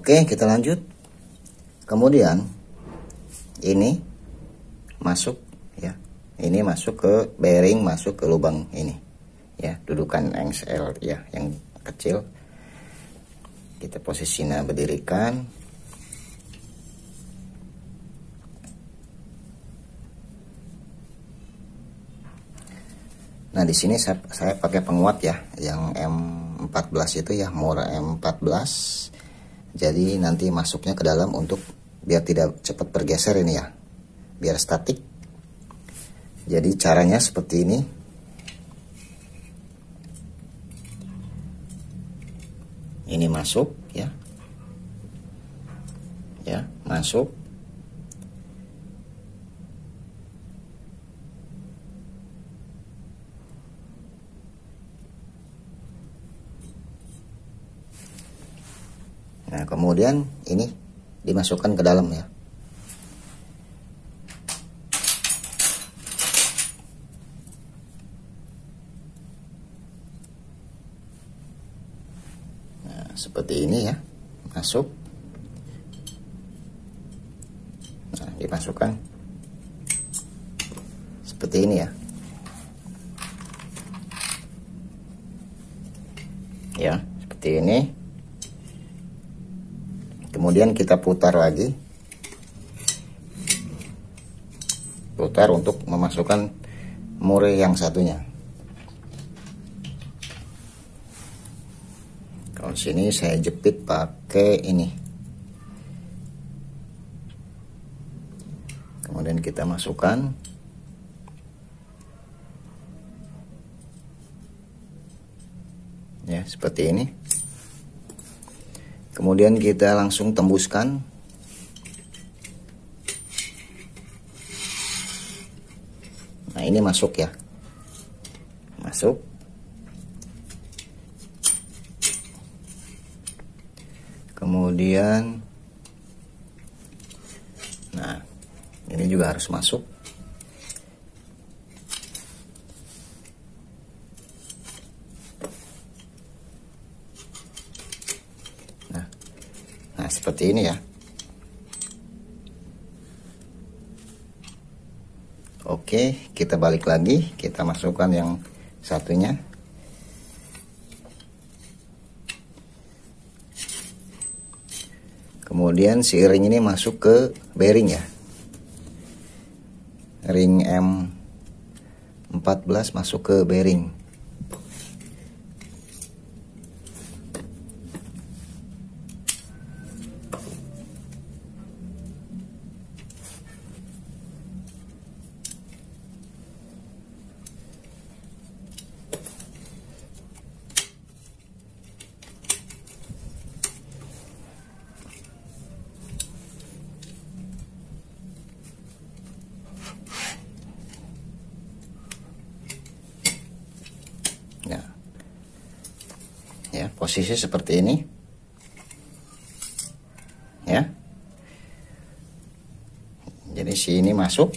Oke, kita lanjut. Kemudian ini masuk ya. Ini masuk ke bearing, masuk ke lubang ini. Ya, dudukan XL ya, yang kecil. Kita posisinya berdirikan. Nah, di sini saya pakai penguat ya, yang M14 itu ya, Mora M14. Jadi nanti masuknya ke dalam untuk biar tidak cepat bergeser ini ya, biar statik. Jadi caranya seperti ini. Ini masuk ya, masuk. Nah, kemudian ini dimasukkan ke dalam ya. Nah, seperti ini ya, masuk. Nah, dimasukkan seperti ini ya. Ya, seperti ini. Kemudian kita putar lagi, putar untuk memasukkan mure yang satunya. Kalau sini saya jepit pakai ini. Kemudian kita masukkan. Ya, seperti ini. Kemudian kita langsung tembuskan. Nah, ini masuk ya. Masuk. Kemudian nah, ini juga harus masuk. Nah, seperti ini ya. Oke, kita balik lagi, kita masukkan yang satunya. Kemudian si ring ini masuk ke bearing ya. Ring M14 masuk ke bearing. Ya, posisi seperti ini ya. Jadi si ini masuk,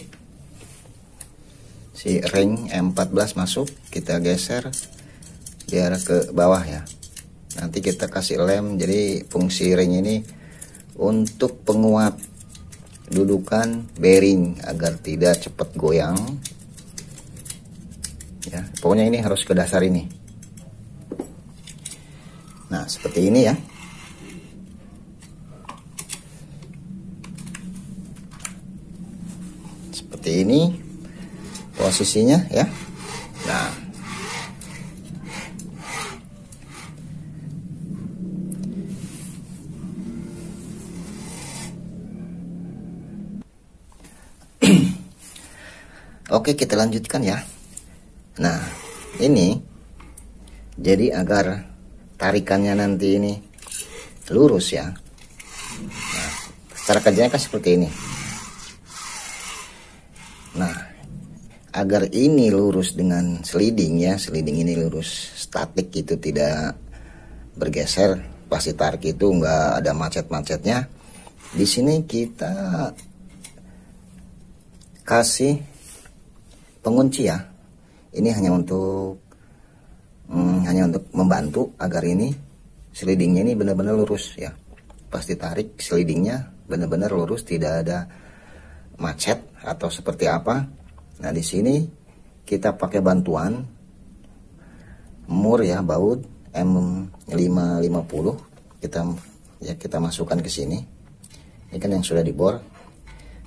si ring M14 masuk, kita geser biar ke bawah ya. Nanti kita kasih lem. Jadi fungsi ring ini untuk penguat dudukan bearing agar tidak cepat goyang ya. Pokoknya ini harus ke dasar ini. Nah, seperti ini ya. Seperti ini posisinya ya. Nah, oke, kita lanjutkan ya. Nah, ini jadi agar tarikannya nanti ini lurus ya. Nah, cara kerjanya kan seperti ini. Nah, agar ini lurus dengan sliding ya, sliding ini lurus statik, itu tidak bergeser pas ditarik, itu nggak ada macet-macetnya. Di sini kita kasih pengunci ya. Ini hanya untuk membantu agar ini slidingnya ini benar-benar lurus ya. pas ditarik slidingnya benar-benar lurus, tidak ada macet atau seperti apa. Nah di sini kita pakai bantuan mur ya, baut M550, kita masukkan ke sini. Ini kan yang sudah dibor,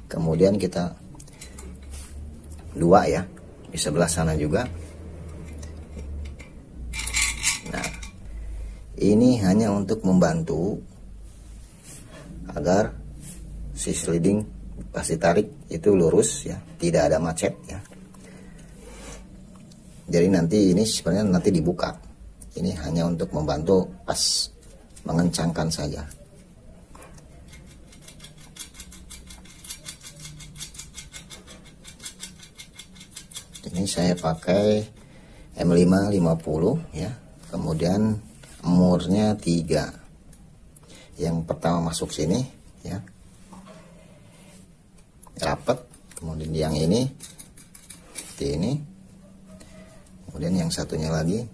kemudian kita dua ya di sebelah sana juga. Nah ini hanya untuk membantu agar si sliding pas ditarik itu lurus ya, tidak ada macet ya. Jadi nanti ini sebenarnya nanti dibuka. Ini hanya untuk membantu pas mengencangkan saja. Ini saya pakai M550 ya. Kemudian murnya 3. Yang pertama masuk sini ya, rapat. Kemudian yang ini seperti ini. Kemudian yang satunya lagi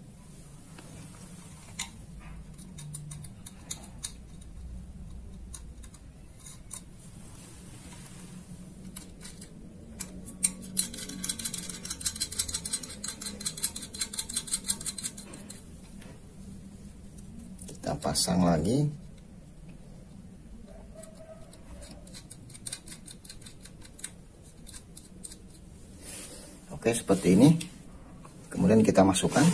kita pasang lagi. Oke, seperti ini. Kemudian kita masukkan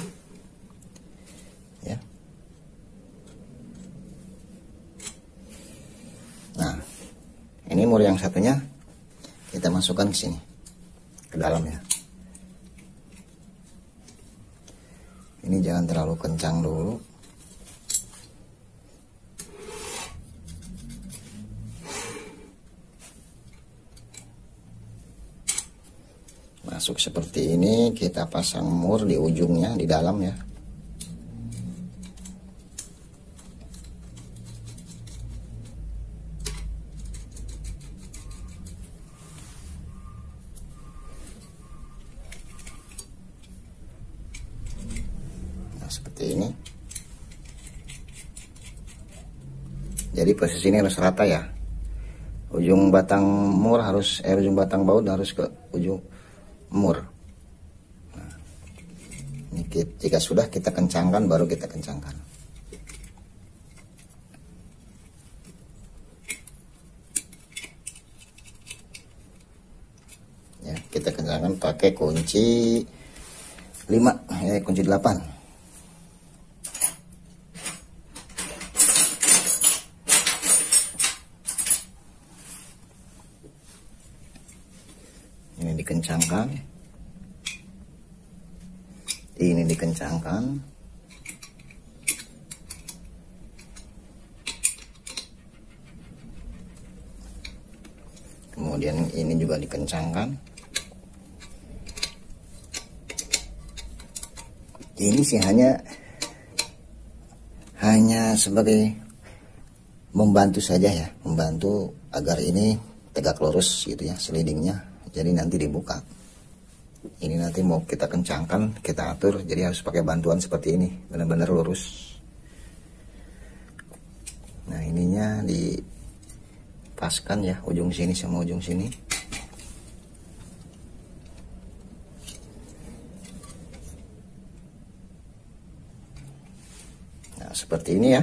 ya. Nah ini mur yang satunya kita masukkan ke sini, ke dalam ya. Ini jangan terlalu kencang dulu. Masuk seperti ini, kita pasang mur di ujungnya, di dalam ya. Nah seperti ini. Jadi posisi ini harus rata ya. Ujung batang mur harus, ujung batang baut harus ke ujung mur. Nah, ini jika sudah kita kencangkan, baru kita kencangkan. Ya, kita kencangkan pakai kunci 5, ya kunci 8. Ini dikencangkan, ini dikencangkan, kemudian ini juga dikencangkan. Ini sih hanya sebagai membantu saja ya, membantu agar ini tegak lurus gitu ya slidingnya. Jadi nanti dibuka. Ini nanti mau kita kencangkan, kita atur, jadi harus pakai bantuan seperti ini, benar-benar lurus. Nah ininya dipaskan ya, ujung sini sama ujung sini. Nah seperti ini ya.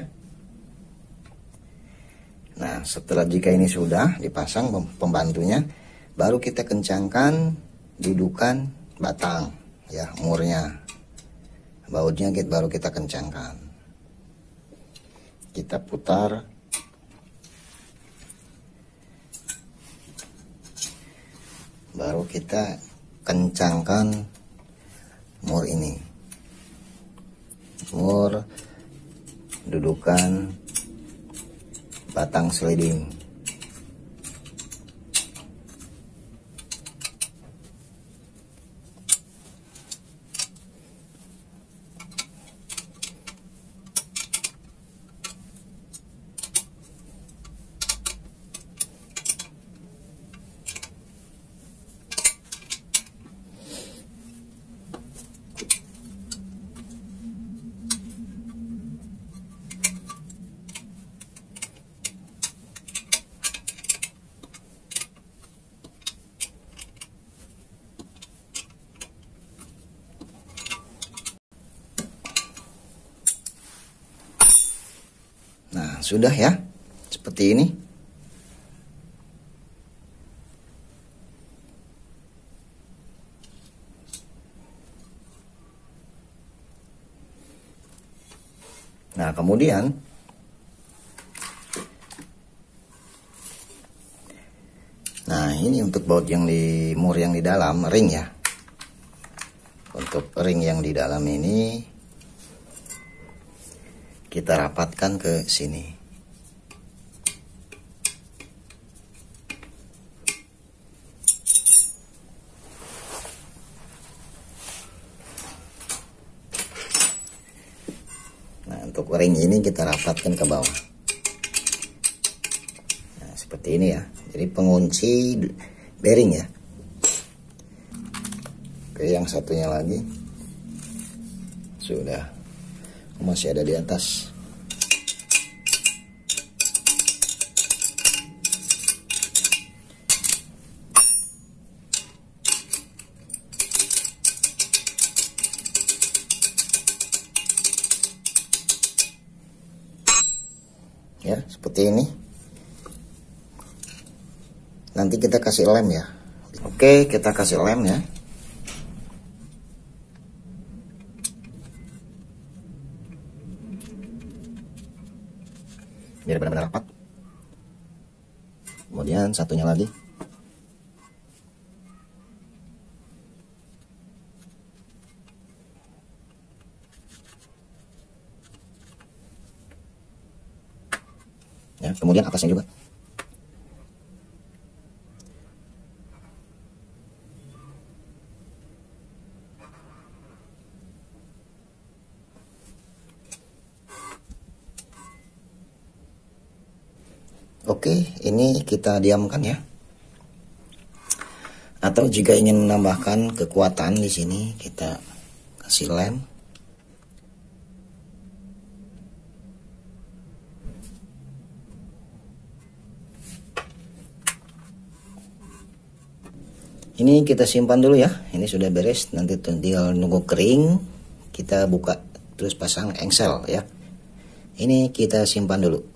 Nah setelah jika ini sudah dipasang pembantunya, baru kita kencangkan dudukan batang ya, murnya, bautnya baru kita kencangkan. Kita putar, baru kita kencangkan mur ini, mur dudukan batang sliding. sudah ya, seperti ini. Nah, kemudian ini untuk baut yang di mur yang di dalam ring ya. Untuk ring yang di dalam ini kita rapatkan ke sini. Nah, untuk ring ini kita rapatkan ke bawah. Nah, seperti ini ya. Jadi pengunci bearing ya. Oke, yang satunya lagi sudah masih ada di atas. Ya, seperti ini. Nanti kita kasih lem ya. Oke, kita kasih lem ya. Biar benar-benar rapat. Kemudian satunya lagi. Ya, kemudian atasnya juga. Oke, ini kita diamkan ya. Atau jika ingin menambahkan kekuatan di sini, kita kasih lem. Ini kita simpan dulu ya. Ini sudah beres, nanti tinggal nunggu kering, kita buka terus pasang engsel ya. Ini kita simpan dulu.